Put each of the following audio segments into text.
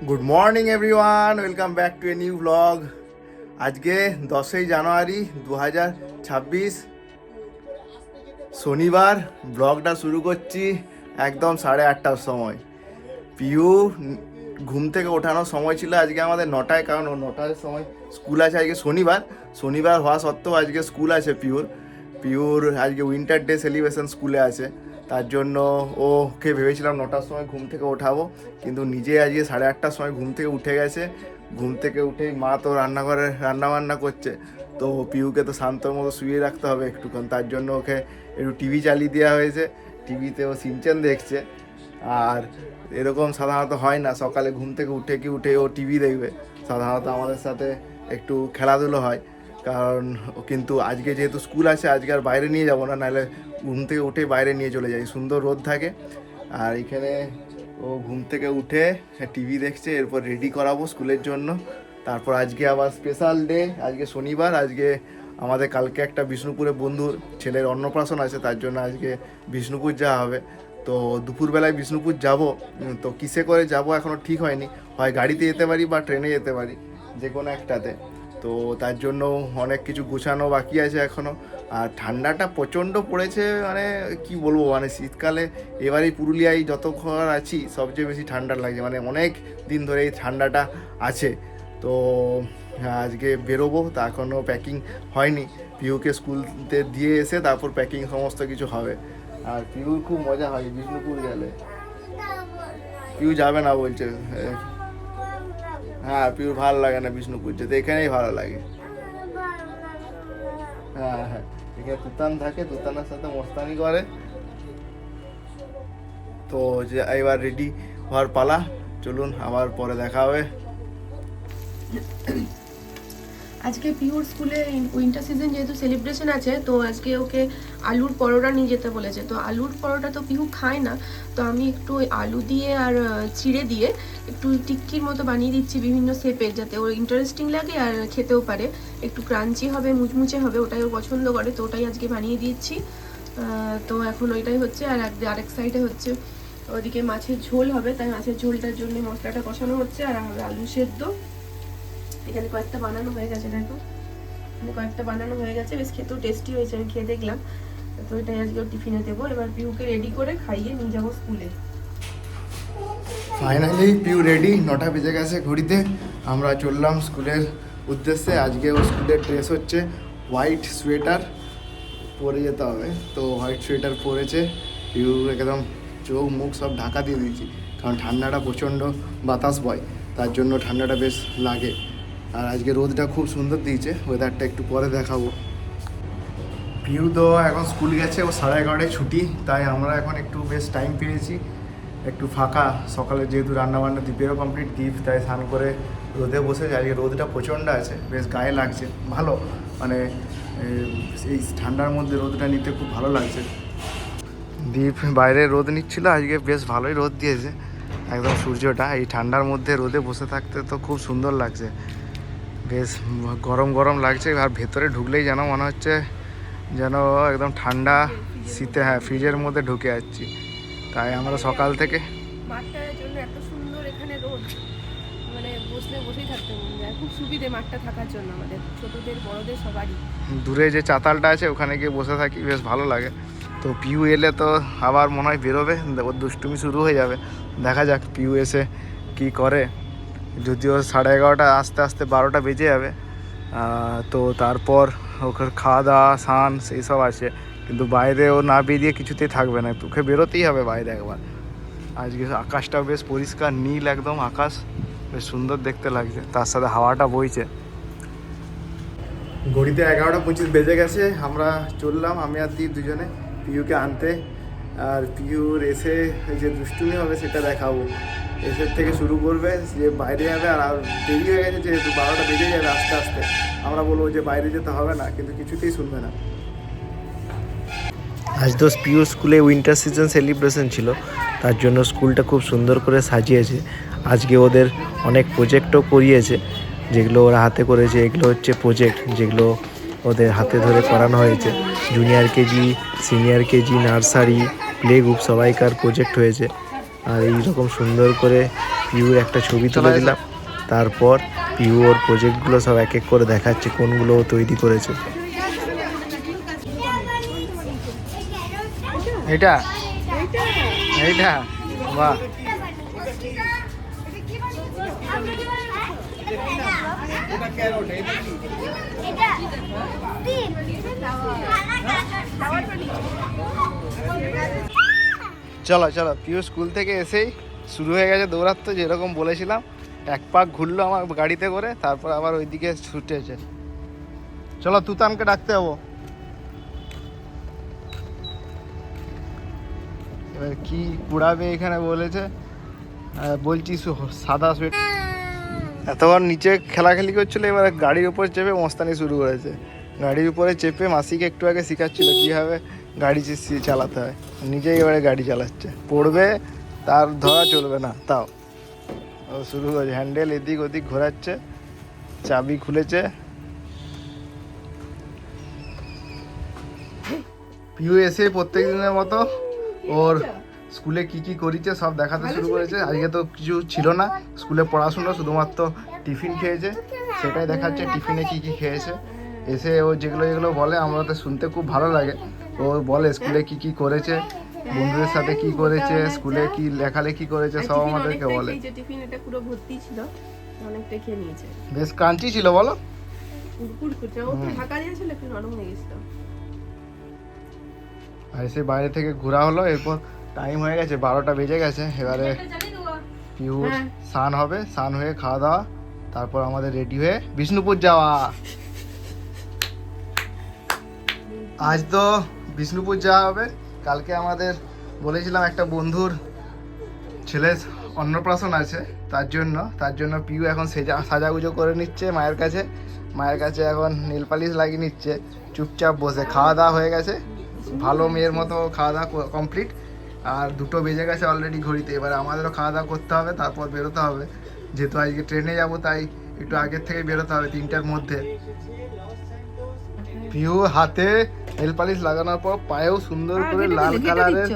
Good morning everyone, welcome back to a new blog. আজকে 10ই জানুয়ারি 2026 শনিবার। ব্লগটা শুরু করছি একদম 8:30টার সময়। পিউ ঘুম থেকে ওঠানোর সময় ছিল আজকে আমাদের 9টায়, কারণ ও 9টার সময় স্কুল আছে। আজকে শনিবার হওয়া সত্ত্বেও আজকে স্কুল আছে পিউর আজকে উইন্টার ডে সেলিব্রেশন স্কুলে আছে। তার জন্য ওকে ভেবেছিলাম 9টার সময় ঘুম থেকে ওঠাবো, কিন্তু নিজে আজকে 8:30টার সময় ঘুম থেকে উঠে গেছে। ঘুম থেকে উঠেই মা তো রান্নাঘরে রান্নাবান্না করছে, তো পিউকে তো শান্ত মতো শুয়ে রাখতে হবে একটুক্ষণ। তার জন্য ওকে একটু টিভি চালিয়ে দেওয়া হয়েছে। টিভিতে ও সিনচেন দেখছে। আর এরকম সাধারণত হয় না, সকালে ঘুম থেকে উঠে ও টিভি দেখবে। সাধারণত আমাদের সাথে একটু খেলাধুলো হয়, কারণ কিন্তু আজকে যেহেতু স্কুল আছে আজকে আর বাইরে নিয়ে যাব না, নাহলে ঘুম থেকে উঠে বাইরে নিয়ে চলে যাই, সুন্দর রোদ থাকে। আর এখানে ও ঘুম থেকে উঠে টিভি দেখছে, এরপর রেডি করাবো স্কুলের জন্য। তারপর আজকে আবার স্পেশাল ডে, আজকে শনিবার। আজকে আমাদের কালকে একটা বিষ্ণুপুরে বন্ধুর ছেলের অন্নপ্রাশন আছে, তার জন্য আজকে বিষ্ণুপুর যাওয়া হবে। তো দুপুরবেলায় বিষ্ণুপুর যাব, তো কিসে করে যাব এখনও ঠিক হয়নি। হয় গাড়িতে যেতে পারি বা ট্রেনে যেতে পারি, যে কোনো একটাতে। তো তার জন্য অনেক কিছু গুছানো বাকি আছে এখনও। আর ঠান্ডাটা প্রচণ্ড পড়েছে, মানে কি বলবো, মানে শীতকালে এবারেই পুরুলিয়ায় যতক্ষণ আছি সবচেয়ে বেশি ঠান্ডা লাগছে, মানে অনেক দিন ধরে এই ঠান্ডাটা আছে। তো আজকে বেরোবো, তা এখনও প্যাকিং হয়নি। পিউকে স্কুলতে দিয়ে এসে তারপর প্যাকিং সমস্ত কিছু হবে। আর পিউর খুব মজা হয় বিষ্ণুপুর গেলে। পিউ যাবে না বলছে। হ্যাঁ, পিউর ভালো লাগে না বিষ্ণুপুর যেতে, এখানেই ভালো লাগে। হ্যাঁ হ্যাঁ, এখানে তুতান থাকে, তুতানের সাথে মস্তানি করে। তো যে এবার রেডি হওয়ার পালা, চলুন আবার পরে দেখা হবে। আজকে পিওর স্কুলে উইন্টার সিজন যেহেতু সেলিব্রেশন আছে, তো আজকে ওকে আলুর পরোটা নিয়ে যেতে বলেছে। তো আলুর পরোটা তো পিহু খায় না, তো আমি একটু ওই আলু দিয়ে আর চিড়ে দিয়ে একটু টিক্কির মতো বানিয়ে দিচ্ছি বিভিন্ন শেপের, যাতে ওর ইন্টারেস্টিং লাগে আর খেতেও পারে। একটু ক্রাঞ্চি হবে, মুচমুচে হবে, ওটাই ও পছন্দ করে, তো ওটাই আজকে বানিয়ে দিচ্ছি। তো এখন ওইটাই হচ্ছে। আর আরেক সাইডে হচ্ছে ওদিকে মাছের ঝোল হবে, তাই মাছের ঝোলটার জন্য মশলাটা কষানো হচ্ছে। আর আলু সেদ্ধ এখানে কয়েকটা বানানো হয়ে গেছে, দেখো এখানে কয়েকটা বানানো হয়ে গেছে, বেশ খেতেও টেস্টি হয়েছে, আমি খেয়ে দেখলাম। তো এটাই আজকে টিফিনে দেবো। এবার পিউকে রেডি করে খাইয়ে নিয়ে যাবো স্কুলে। ফাইনালি পিউ রেডি, 9টা বেজে গেছে ঘড়িতে। আমরা চললাম স্কুলের উদ্দেশ্যে। আজকে ও স্কুলের ড্রেস হচ্ছে হোয়াইট সোয়েটার পরে যেতে হবে। তো হোয়াইট সোয়েটার পরেছে। পিউ একদম চোখ মুখ সব ঢাকা দিয়ে দিয়েছি, কারণ ঠান্ডাটা প্রচণ্ড বাতাস বয়, তার জন্য ঠান্ডাটা বেশ লাগে। আর আজকে রোদটা খুব সুন্দর দিয়েছে, ওয়েদারটা একটু পরে দেখাবো। পিউ তো এখন স্কুল গেছে, ও 11:30টায় ছুটি, তাই আমরা এখন একটু বেশ টাইম পেয়েছি, একটু ফাঁকা। সকালে যেহেতু রান্নাবান্না দ্বীপেরও কমপ্লিট, দ্বীপ তাই স্নান করে রোদে বসেছে। আজকে রোদটা প্রচণ্ড আছে, বেশ গায়ে লাগছে, ভালো মানে এই ঠান্ডার মধ্যে রোদটা নিতে খুব ভালো লাগছে। দ্বীপ বাইরে রোদ নিচ্ছিল, আজকে বেশ ভালোই রোদ দিয়েছে একদম। সূর্যটা এই ঠান্ডার মধ্যে রোদে বসে থাকতে তো খুব সুন্দর লাগছে, বেশ গরম গরম লাগছে। আর ভেতরে ঢুকলেই যেন মনে হচ্ছে যেন একদম ঠান্ডা শীতে, হ্যাঁ, ফ্রিজের মধ্যে ঢুকে যাচ্ছি। তাই আমরা সকাল থেকে মাঠটার জন্য এত সুন্দর এখানে রোদ, মানে বসেই থাকতে মন যায়। খুব সুবিধে মাঠটা থাকার জন্য আমাদের, ছোটদের বড়দের সবারই। দূরে যে চাতালটা আছে ওখানে গিয়ে বসে থাকি, বেশ ভালো লাগে। তো পিউ এলে তো আবার মনে হয় বেরোবে, ওর দুষ্টুমি শুরু হয়ে যাবে। দেখা যাক পিউ এসে কি করে। যদিও 11:30, আস্তে আস্তে 12টা বেজে যাবে। তো তারপর ওকে খাওয়া দাওয়া স্নান সেই সব আছে, কিন্তু বাইরে ও না বেরিয়ে কিছুতেই থাকবে না, তোকে বেরোতেই হবে বাইরে একবার। আজকে আকাশটাও বেশ পরিষ্কার নীল একদম আকাশ, বেশ সুন্দর দেখতে লাগছে, তার সাথে হাওয়াটা বইছে। ঘড়িতে 11:25 বেজে গেছে। আমরা চললাম, আমি আর দ্বীপ দুজনে পিউকে আনতে। আর পিউর এসে যে দুষ্টুমি হবে সেটা দেখাবো। এসের থেকে শুরু করবে, যে বাইরে যাবে। আর দেরি হয়ে গেছে যেহেতু, 12টা বেজে যাবে আস্তে আস্তে। আমরা বলবো যে বাইরে যেতে হবে না, কিন্তু কিছুতেই শুনবে না। আজ তো পিউ স্কুলে উইন্টার সিজন সেলিব্রেশন ছিল, তার জন্য স্কুলটা খুব সুন্দর করে সাজিয়েছে। আজকে ওদের অনেক প্রজেক্টও করিয়েছে, যেগুলো ওরা হাতে করেছে। এগুলো হচ্ছে প্রজেক্ট যেগুলো ওদের হাতে ধরে করানো হয়েছে। Junior KG, senior KG, nursery, play group সবাইকার প্রজেক্ট হয়েছে। আর এইরকম সুন্দর করে পিউর একটা ছবি তুলে দিলাম। তারপর পিউ ওর প্রজেক্টগুলো সব এক এক করে দেখাচ্ছে কোনগুলো ও তৈরি করেছে। এটা এইটা বাহ, চলো চলো। পিউ স্কুল থেকে এসেই শুরু হয়ে গেছে দৌড়াতে, যেরকম বলেছিলাম। এক পাক ঘুরলো আমার গাড়িতে করে, তারপর আবার ওইদিকে ছুটেছে। চলো তুতানকে ডাকতে হবো। এবার কি কুড়াবে এখানে বলেছে, বলছি সাদা সোয়েট। এতক্ষণ নিচে খেলাখেলি করছিল, এবার গাড়ির উপর চেপে মস্তানি শুরু করেছে। গাড়ির উপরে চেপে মাসিকে একটু আগে শেখাচ্ছিল কীভাবে গাড়ি চালাতে হয়, নিজেই এবারে গাড়ি চালাচ্ছে। পড়বে তার ধরা চলবে না, তাও ও শুরু করেছে। হ্যান্ডেল এদিক ওদিক ঘোরাচ্ছে, চাবি খুলেছে। পিউ এসে প্রত্যেক দিনের মতো ওর স্কুলে কি কি করেছে সব দেখাতে শুরু করেছে। আজকে তো কিছু ছিল না স্কুলে পড়াশোনা, শুধুমাত্র টিফিন খেয়েছে, সেটাই দেখাচ্ছে টিফিনে কি কি খেয়েছে। এসে ও যেগুলো যেগুলো বলে আমরা তো শুনতে খুব ভালো লাগে। ও বলে স্কুলে কি কি করেছে, বন্ধুদের সাথে কি করেছে, স্কুলে কি লেখালেখি করেছে, সব আমাদেরকে বলে। টিফিন এটা পুরো ভর্তি ছিল, অনেকটা খেয়ে নিয়েছে। বেশ ক্রাঞ্চি ছিল বলো। কুরকুরকুরে ও তো ঢাকা দিয়েছিল, একটু নরম হয়ে গেছিল। আর এসে বাইরে থেকে ঘোরা হলো, এরপর টাইম হয়ে গেছে 12টা বেজে গেছে। এবারে পিউর স্নান হবে, স্নান হয়ে খাওয়া দাওয়া, তারপর আমাদের রেডি হয়ে বিষ্ণুপুর যাওয়া। আজ তো বিষ্ণুপুর যাওয়া হবে। কালকে আমাদের বলেছিলাম একটা বন্ধুর ছেলের অন্নপ্রাশন আছে, তার জন্য পিউ এখন সাজাগুজো করে নিচ্ছে মায়ের কাছে এখন নীল পালিশ লাগিয়ে নিচ্ছে। চুপচাপ বসে খাওয়া দাওয়া হয়ে গেছে, ভালো মেয়ের মতো খাওয়া দাওয়া কমপ্লিট। আর 2টো বেজে গেছে অলরেডি ঘড়িতে। এবার আমাদেরও খাওয়া দাওয়া করতে হবে, তারপর বেরোতে হবে। যেহেতু আজকে ট্রেনে যাব, তাই একটু আগের থেকে বেরোতে হবে 3টার মধ্যে। পিউ হাতে নেল পালিশ লাগানোর পর পায়েও সুন্দর করে লাল কালারের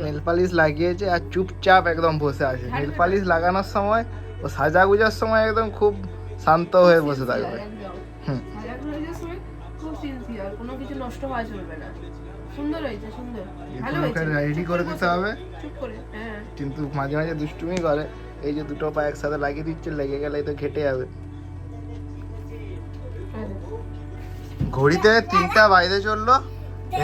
নেল পালিশ লাগিয়েছে, আর চুপচাপ একদম বসে আছে। নেল পালিশ লাগানোর সময় ও সাজা গুজার সময় একদম খুব শান্ত হয়ে বসে থাকবে। কোনো কিছু নষ্ট হওয়া চলবে না। সুন্দর হয়েছে, সুন্দর, ভালো হয়েছে। রেডি করে দিতে হবে, চুপ করে। হ্যাঁ, কিন্তু মাঝে মাঝে দুষ্টুমি করে। এই যে 2টো পা একসাথে লাগিয়ে দিচ্ছে, লেগে গেলেই তো ঘেটে যাবে। ঘড়িতে 3টা বাইরে চললো,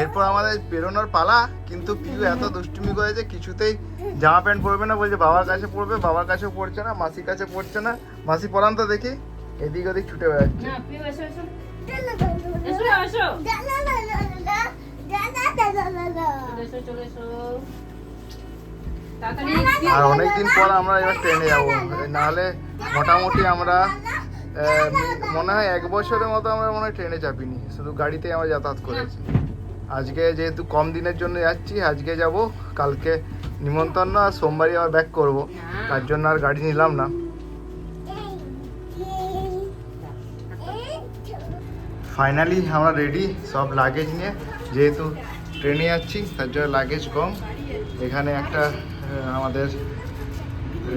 এরপর আমাদের বেরোনোর পালা। কিন্তু পিউ এত দুষ্টুমি করেছে, কিছুতেই জামা প্যান্ট পরবে না, বলছে বাবার কাছে পড়বে। বাবার কাছেও পড়ছে না, মাসির কাছে পড়ছে না। মাসি পরান তো দেখি, এদিক ওদিক ছুটে বেড়াচ্ছে। আর অনেকদিন পর আমরা এবার ট্রেনে যাবো, নাহলে মোটামুটি আমরা মনে হয় 1 বছরের মতো আমরা মনে হয় ট্রেনে চাপিনি, শুধু গাড়িতেই আমরা যাতায়াত করেছি। আজকে যেহেতু কম দিনের জন্য যাচ্ছি, আজকে যাব, কালকে নিমন্ত্রণ, আর সোমবারই আবার ব্যাক করব, তার জন্য আর গাড়ি নিলাম না। ফাইনালি আমরা রেডি সব লাগেজ নিয়ে। যেহেতু ট্রেনে যাচ্ছি তার জন্য লাগেজ কম। এখানে একটা আমাদের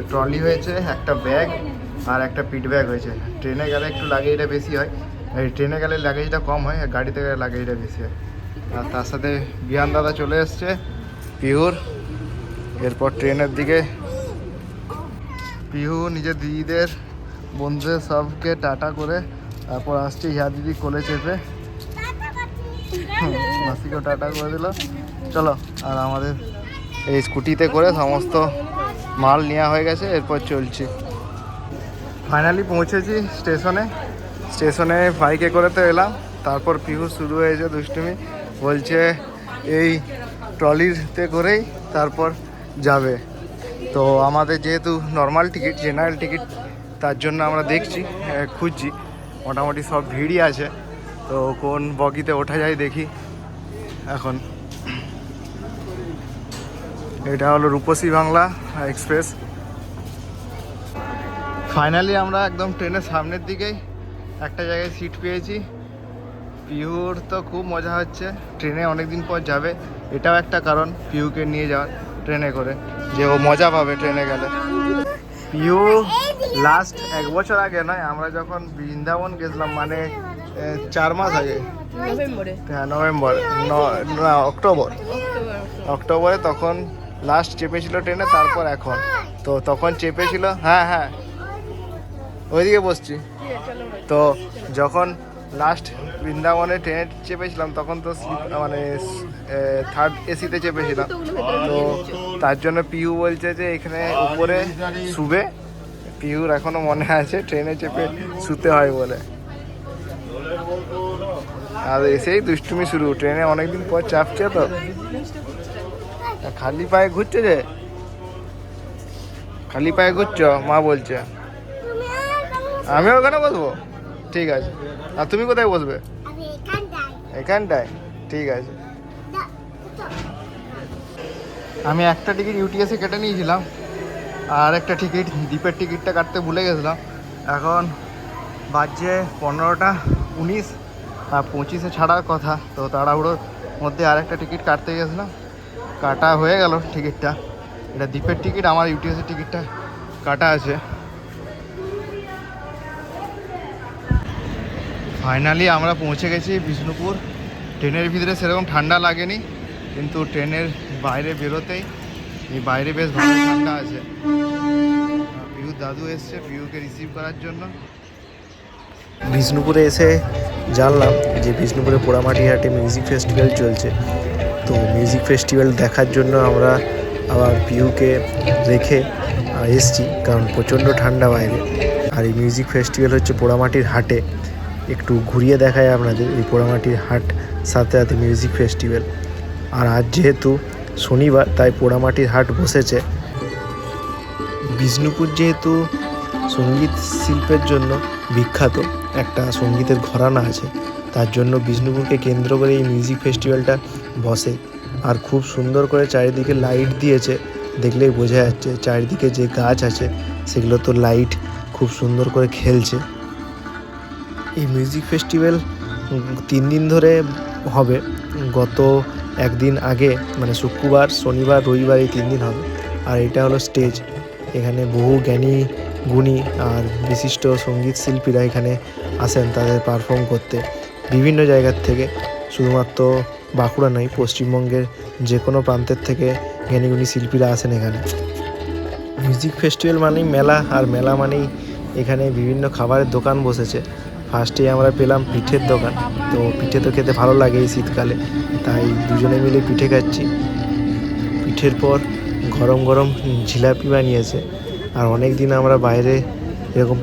ট্রলি হয়েছে, একটা ব্যাগ আর একটা পিট ব্যাগ হয়েছে। ট্রেনে গেলে একটু লাগেজটা বেশি হয়, এই ট্রেনে গেলে লাগেজটা কম হয়, আর গাড়িতে গেলে লাগেজটা বেশি হয়। আর তার সাথে বিহান দাদা চলে এসছে পিহুর। এরপর ট্রেনের দিকে পিহু নিজের দিদিদের বন্ধুদের সবকে টাটা করে তারপর আসছে ইহা দিদি কোলে চেপে। মাসিকেও টাটা করে দিল। চলো, আর আমাদের এই স্কুটিতে করে সমস্ত মাল নেওয়া হয়ে গেছে, এরপর চলছি। ফাইনালি পৌঁছেছি স্টেশনে বাইকে করে তো এলাম। তারপর পিহু শুরু হয়েছে দুষ্টুমি, বলছে এই ট্রলিতে করেই তারপর যাবে। তো আমাদের যেহেতু নর্মাল টিকিট, জেনারেল টিকিট, তার জন্য আমরা দেখছি, খুঁজছি। মোটামুটি সব ভিড়ই আছে, তো কোন বগিতে ওঠা যায় দেখি। এখন এটা হলো রূপসী বাংলা এক্সপ্রেস। ফাইনালি আমরা একদম ট্রেনের সামনের দিকেই একটা জায়গায় সিট পেয়েছি। পিহুর তো খুব মজা হচ্ছে, ট্রেনে অনেক দিন পর যাবে, এটাও একটা কারণ পিহুকে নিয়ে যাওয়ার ট্রেনে করে। যে ও মজা পাবে ট্রেনে গেলে। পিউ লাস্ট 1 বছর আগে নয়, আমরা যখন বৃন্দাবন গেছিলাম, মানে 4 মাস আগে, নভেম্বরে। হ্যাঁ নভেম্বর, না অক্টোবরে তখন লাস্ট চেপেছিল ট্রেনে। তারপর এখন তো তখন চেপেছিল, হ্যাঁ হ্যাঁ ওইদিকে বসছি। তো যখন লাস্ট বৃন্দাবনে ট্রেনে চেপেছিলাম তখন তো মানে 3rd এসিতে চেপেছিলাম। তো তার জন্য পিউ বলছে যে এখানে উপরে শুবে। পিউর এখনো মনে আছে ট্রেনে চেপে শুতে হয় বলে। আর এসেই দুষ্টুমি শুরু, ট্রেনে অনেকদিন পর চাপছে তো, খালি পায়ে ঘুরছে যে, খালি পায়ে ঘুরছ মা বলছে। আমিও ওখানে বসবো, ঠিক আছে। আর তুমি কোথায় বসবে? এখানটায়, ঠিক আছে। আমি একটা টিকিট ইউটিএসে কেটে নিয়েছিলাম, আর একটা টিকিট দ্বীপের টিকিটটা কাটতে ভুলে গেছিলাম। এখন বাজছে 15টা 19, আর 25-এ ছাড়ার কথা। তো তাড়াহুড়োর মধ্যে আরেকটা টিকিট কাটতে গেছিলাম, কাটা হয়ে গেল টিকিটটা। এটা দ্বীপের টিকিট, আমার ইউটিএসের টিকিটটা কাটা আছে। ফাইনালি আমরা পৌঁছে গেছি বিষ্ণুপুর। ট্রেনের ভিতরে সেরকম ঠান্ডা লাগেনি, কিন্তু ট্রেনের বাইরে বেরোতেই এই বাইরে বেশ ভালো ঠান্ডা আছে। পিউর দাদু এসছে পিউকে রিসিভ করার জন্য। বিষ্ণুপুরে এসে জানলাম যে বিষ্ণুপুরে পোড়ামাটি হাটে মিউজিক ফেস্টিভ্যাল চলছে। তো মিউজিক ফেস্টিভ্যাল দেখার জন্য আমরা আবার পিউকে রেখে এসছি, কারণ প্রচণ্ড ঠান্ডা বাইরে। আর এই মিউজিক ফেস্টিভ্যাল হচ্ছে পোড়ামাটির হাটে। একটু ঘুরিয়ে দেখায় আপনাদের এই পোড়ামাটির হাট, সাথে সাথে মিউজিক ফেস্টিভ্যাল। আর আজ যেহেতু শনিবার, তাই পোড়ামাটির হাট বসেছে। বিষ্ণুপুর যেহেতু সঙ্গীত শিল্পের জন্য বিখ্যাত, একটা সঙ্গীতের ঘরানা আছে, তার জন্য বিষ্ণুপুরকে কেন্দ্র করে এই মিউজিক ফেস্টিভ্যালটা বসে। আর খুব সুন্দর করে চারিদিকে লাইট দিয়েছে, দেখলেই বোঝা যাচ্ছে। চারিদিকে যে গাছ আছে সেগুলো তো লাইট খুব সুন্দর করে খেলছে। এই মিউজিক ফেস্টিভ্যাল 3 দিন ধরে হবে। গত একদিন আগে মানে শুক্রবার, শনিবার, রবিবার এই 3 দিন হবে। আর এটা হলো স্টেজ। এখানে বহু জ্ঞানী গুণী আর বিশিষ্ট সঙ্গীত শিল্পীরা এখানে আসেন তাদের পারফর্ম করতে বিভিন্ন জায়গার থেকে। শুধুমাত্র বাঁকুড়া নয়, পশ্চিমবঙ্গের যে কোনো প্রান্তের থেকে জ্ঞানীগুণী শিল্পীরা আসেন এখানে। মিউজিক ফেস্টিভ্যাল মানেই মেলা, আর মেলা মানেই এখানে বিভিন্ন খাবারের দোকান বসেছে। ফার্স্টেই আমরা পেলাম পিঠের দোকান। তো পিঠে তো খেতে ভালো লাগে এই শীতকালে, তাই দুজনে মিলে পিঠে খাচ্ছি। পিঠের পর গরম গরম জিলাপি বানিয়েছে। আর অনেক দিন আমরা বাইরে এরকম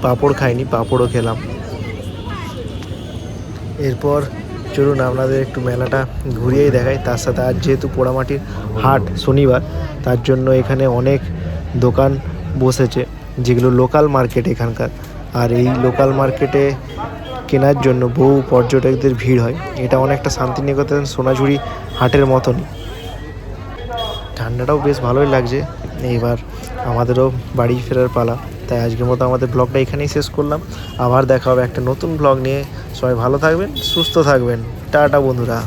পাঁপড় খাইনি, পাঁপড়ও খেলাম। এরপর চলুন আপনাদের একটু মেলাটা ঘুরিয়েই দেখাই। তার সাথে আজ যেহেতু পোড়ামাটির হাট শনিবার, তার জন্য এখানে অনেক দোকান বসেছে যেগুলো লোকাল মার্কেট এখানকার। আর এই লোকাল মার্কেটে কেনার জন্য বহু পর্যটকদের ভিড় হয়। এটা অনেকটা শান্তিনিকেতন সোনাঝুরি হাটের মতনই। ঠান্ডাটাও বেশ ভালোই লাগছে। এইবার আমাদেরও বাড়ি ফেরার পালা। তাই আজকের মতো আমাদের ব্লগটা এখানেই শেষ করলাম। আবার দেখা হবে একটা নতুন ব্লগ নিয়ে। সবাই ভালো থাকবেন, সুস্থ থাকবেন। টাটা বন্ধুরা।